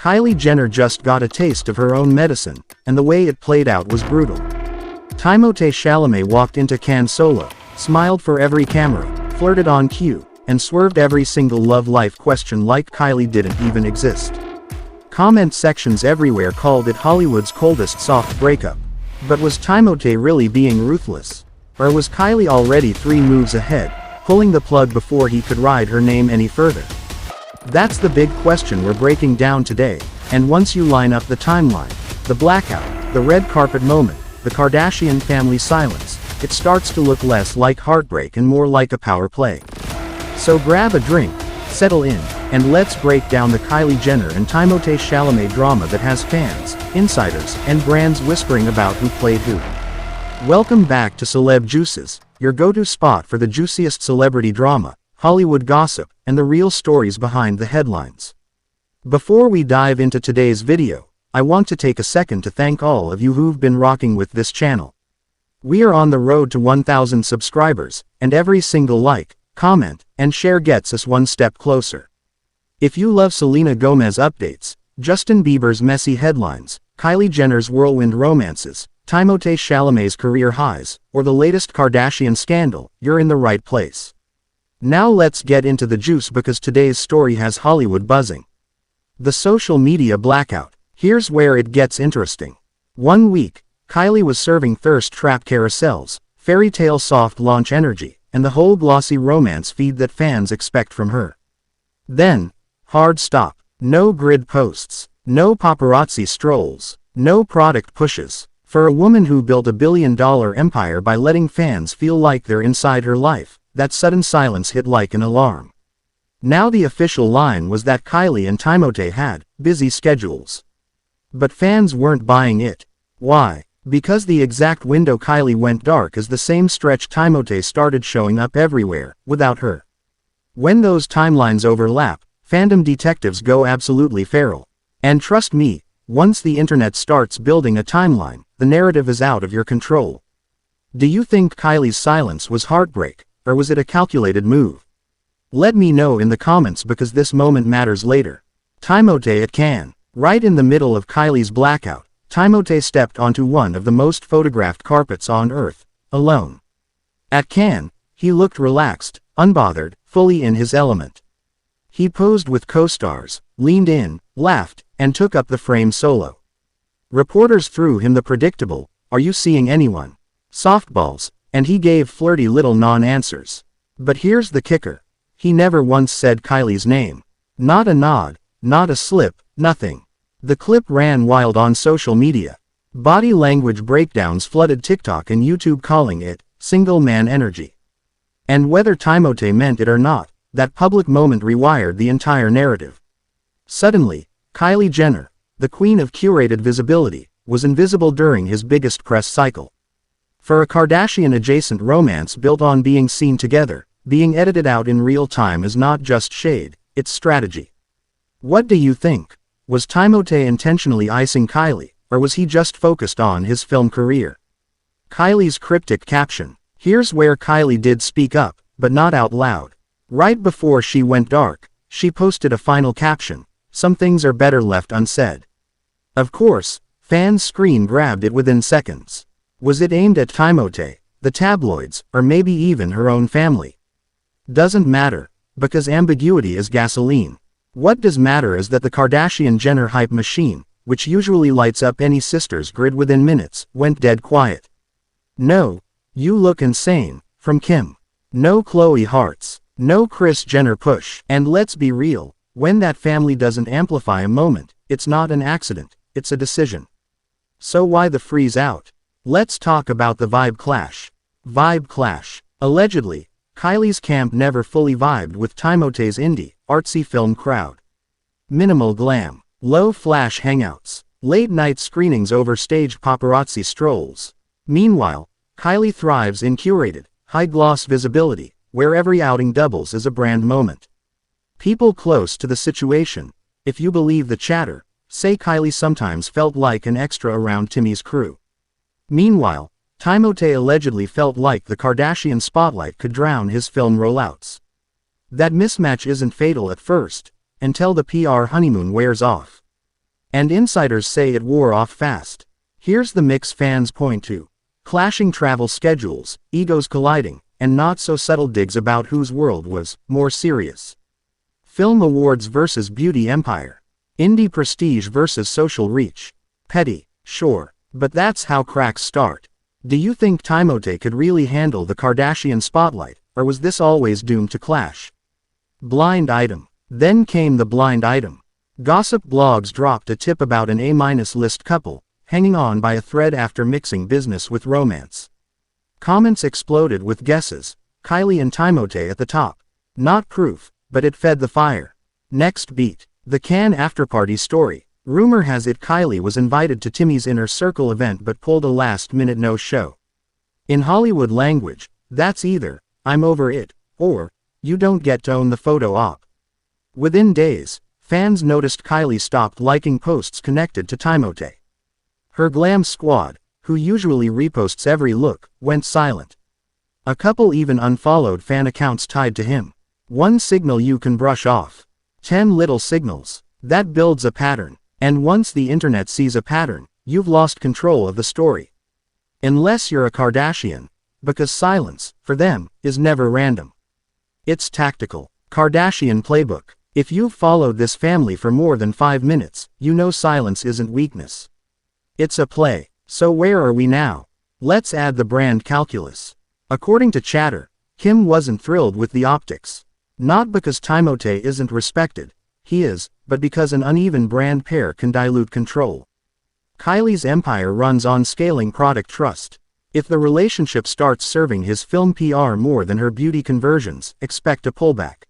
Kylie Jenner just got a taste of her own medicine, and the way it played out was brutal. Timothée Chalamet walked into Cannes solo, smiled for every camera, flirted on cue, and swerved every single love life question like Kylie didn't even exist. Comment sections everywhere called it Hollywood's coldest soft breakup. But was Timothée really being ruthless? Or was Kylie already 3 moves ahead, pulling the plug before he could ride her name any further? That's the big question we're breaking down today, and once you line up the timeline, the blackout, the red carpet moment, the Kardashian family silence, it starts to look less like heartbreak and more like a power play. So grab a drink, settle in, and let's break down the Kylie Jenner and Timothée Chalamet drama that has fans, insiders, and brands whispering about who played who. Welcome back to Celeb Juices, your go-to spot for the juiciest celebrity drama, Hollywood gossip, and the real stories behind the headlines. Before we dive into today's video, I want to take a second to thank all of you who've been rocking with this channel. We are on the road to 1,000 subscribers, and every single like, comment, and share gets us one step closer. If you love Selena Gomez updates, Justin Bieber's messy headlines, Kylie Jenner's whirlwind romances, Timothée Chalamet's career highs, or the latest Kardashian scandal, you're in the right place. Now let's get into the juice because today's story has Hollywood buzzing. The social media blackout. Here's where it gets interesting. 1 week, Kylie was serving thirst trap carousels, fairy tale soft launch energy, and the whole glossy romance feed that fans expect from her. Then, hard stop. No grid posts, no paparazzi strolls, no product pushes. For a woman who built a billion-dollar empire by letting fans feel like they're inside her life, that sudden silence hit like an alarm. Now the official line was that Kylie and Timothée had busy schedules. But fans weren't buying it. Why? Because the exact window Kylie went dark is the same stretch Timothée started showing up everywhere, without her. When those timelines overlap, fandom detectives go absolutely feral. And trust me, once the internet starts building a timeline, the narrative is out of your control. Do you think Kylie's silence was heartbreak, or was it a calculated move? Let me know in the comments because this moment matters later. Timothée at Cannes. Right in the middle of Kylie's blackout, Timothée stepped onto one of the most photographed carpets on earth, alone. At Cannes, he looked relaxed, unbothered, fully in his element. He posed with co-stars, leaned in, laughed, and took up the frame solo. Reporters threw him the predictable, "Are you seeing anyone?" softballs, and he gave flirty little non-answers. But here's the kicker. He never once said Kylie's name. Not a nod, not a slip, nothing. The clip ran wild on social media. Body language breakdowns flooded TikTok and YouTube calling it single man energy. And whether Timothée meant it or not, that public moment rewired the entire narrative. Suddenly, Kylie Jenner, the queen of curated visibility, was invisible during his biggest press cycle. For a Kardashian-adjacent romance built on being seen together, being edited out in real time is not just shade, it's strategy. What do you think? Was Timothée intentionally icing Kylie, or was he just focused on his film career? Kylie's cryptic caption. Here's where Kylie did speak up, but not out loud. Right before she went dark, she posted a final caption, "Some things are better left unsaid." Of course, fans screen-grabbed it within seconds. Was it aimed at Timothée, the tabloids, or maybe even her own family? Doesn't matter, because ambiguity is gasoline. What does matter is that the Kardashian-Jenner hype machine, which usually lights up any sister's grid within minutes, went dead quiet. No, "You look insane," from Kim. No Khloe hearts. No Kris Jenner push. And let's be real, when that family doesn't amplify a moment, it's not an accident, it's a decision. So why the freeze out? Let's talk about the vibe clash. Vibe clash. Allegedly, Kylie's camp never fully vibed with Timothée's indie, artsy film crowd. Minimal glam. Low flash hangouts. Late night screenings over staged paparazzi strolls. Meanwhile, Kylie thrives in curated, high-gloss visibility, where every outing doubles as a brand moment. People close to the situation, if you believe the chatter, say Kylie sometimes felt like an extra around Timmy's crew. Meanwhile, Timothée allegedly felt like the Kardashian spotlight could drown his film rollouts. That mismatch isn't fatal at first, until the PR honeymoon wears off. And insiders say it wore off fast. Here's the mix fans point to. Clashing travel schedules, egos colliding, and not-so-subtle digs about whose world was more serious. Film awards versus beauty empire. Indie prestige versus social reach. Petty, sure, but that's how cracks start. Do you think Timothée could really handle the Kardashian spotlight, or was this always doomed to clash? Blind item. Then came the blind item. Gossip blogs dropped a tip about an A-list couple, hanging on by a thread after mixing business with romance. Comments exploded with guesses, Kylie and Timothée at the top. Not proof, but it fed the fire. Next beat. The Cannes afterparty story. Rumor has it Kylie was invited to Timmy's Inner Circle event but pulled a last-minute no-show. In Hollywood language, that's either, I'm over it, or, you don't get to own the photo op. Within days, fans noticed Kylie stopped liking posts connected to Timothée. Her glam squad, who usually reposts every look, went silent. A couple even unfollowed fan accounts tied to him. One signal you can brush off. 10 little signals. That builds a pattern. And once the internet sees a pattern, you've lost control of the story. Unless you're a Kardashian. Because silence, for them, is never random. It's tactical. Kardashian Playbook. If you've followed this family for more than 5 minutes, you know silence isn't weakness. It's a play. So where are we now? Let's add the brand calculus. According to Chatter, Kim wasn't thrilled with the optics. Not because Timothée isn't respected, he is, but because an uneven brand pair can dilute control. Kylie's empire runs on scaling product trust. If the relationship starts serving his film PR more than her beauty conversions, expect a pullback.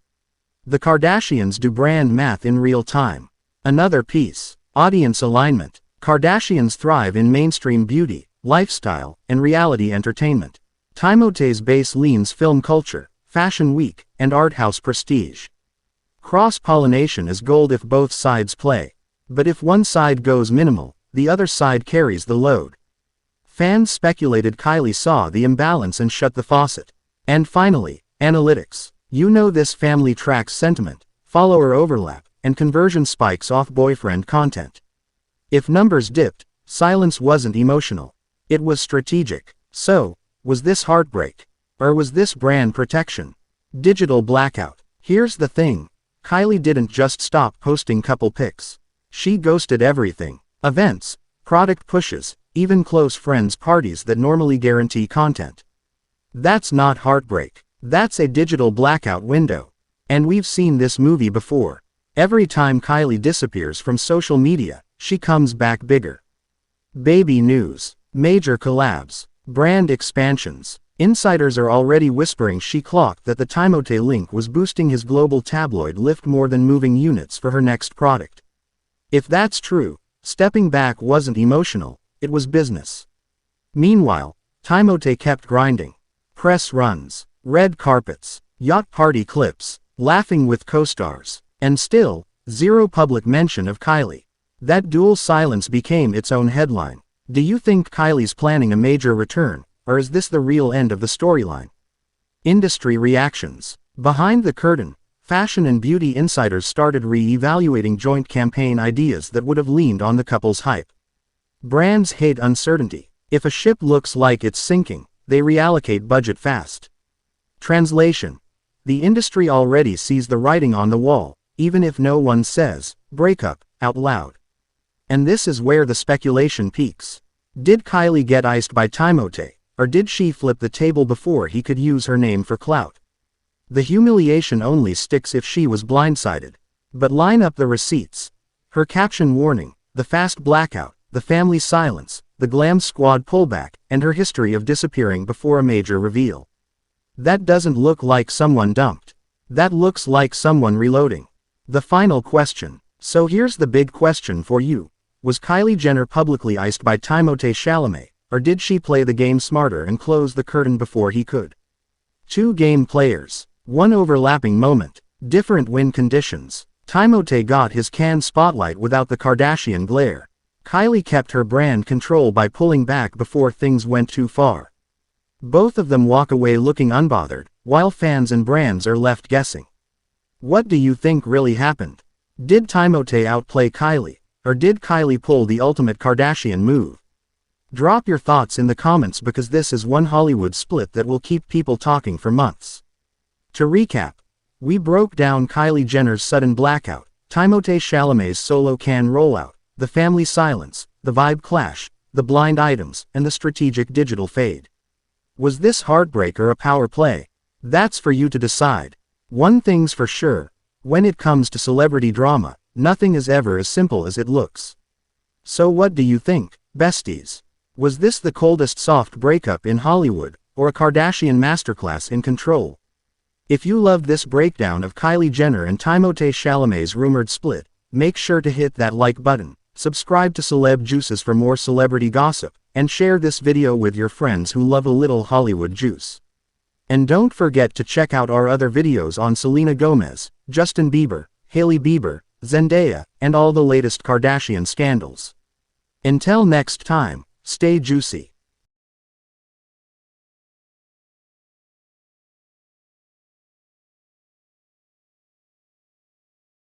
The Kardashians do brand math in real time. Another piece. Audience alignment. Kardashians thrive in mainstream beauty, lifestyle, and reality entertainment. Timothée's base leans film culture, fashion week, and art house prestige. Cross-pollination is gold if both sides play. But if one side goes minimal, the other side carries the load. Fans speculated Kylie saw the imbalance and shut the faucet. And finally, analytics. You know this family tracks sentiment, follower overlap, and conversion spikes off boyfriend content. If numbers dipped, silence wasn't emotional. It was strategic. So, was this heartbreak? Or was this brand protection? Digital blackout. Here's the thing. Kylie didn't just stop posting couple pics. She ghosted everything. Events, product pushes, even close friends' parties that normally guarantee content. That's not heartbreak. That's a digital blackout window. And we've seen this movie before. Every time Kylie disappears from social media, she comes back bigger. Baby news. Major collabs. Brand expansions. Insiders are already whispering she clocked that the Timothée link was boosting his global tabloid lift more than moving units for her next product. If that's true, stepping back wasn't emotional, it was business. Meanwhile, Timothée kept grinding. Press runs, red carpets, yacht party clips, laughing with co-stars, and still, zero public mention of Kylie. That dual silence became its own headline. Do you think Kylie's planning a major return, or is this the real end of the storyline? Industry reactions. Behind the curtain, fashion and beauty insiders started re-evaluating joint campaign ideas that would have leaned on the couple's hype. Brands hate uncertainty. If a ship looks like it's sinking, they reallocate budget fast. Translation. The industry already sees the writing on the wall, even if no one says, breakup, out loud. And this is where the speculation peaks. Did Kylie get iced by Timothée, or did she flip the table before he could use her name for clout? The humiliation only sticks if she was blindsided. But line up the receipts. Her caption warning, the fast blackout, the family silence, the glam squad pullback, and her history of disappearing before a major reveal. That doesn't look like someone dumped. That looks like someone reloading. The final question. So here's the big question for you. Was Kylie Jenner publicly iced by Timothée Chalamet, or did she play the game smarter and close the curtain before he could? Two game players. One overlapping moment. Different win conditions. Timothée got his Cannes spotlight without the Kardashian glare. Kylie kept her brand control by pulling back before things went too far. Both of them walk away looking unbothered, while fans and brands are left guessing. What do you think really happened? Did Timothée outplay Kylie? Or did Kylie pull the ultimate Kardashian move? Drop your thoughts in the comments because this is one Hollywood split that will keep people talking for months. To recap, we broke down Kylie Jenner's sudden blackout, Timothée Chalamet's solo can rollout, the family silence, the vibe clash, the blind items, and the strategic digital fade. Was this heartbreak or a power play? That's for you to decide. One thing's for sure, when it comes to celebrity drama, nothing is ever as simple as it looks. So what do you think, besties? Was this the coldest soft breakup in Hollywood, or a Kardashian masterclass in control? If you loved this breakdown of Kylie Jenner and Timothée Chalamet's rumored split, make sure to hit that like button, subscribe to Celeb Juices for more celebrity gossip, and share this video with your friends who love a little Hollywood juice. And don't forget to check out our other videos on Selena Gomez, Justin Bieber, Hailey Bieber, Zendaya, and all the latest Kardashian scandals. Until next time, stay juicy.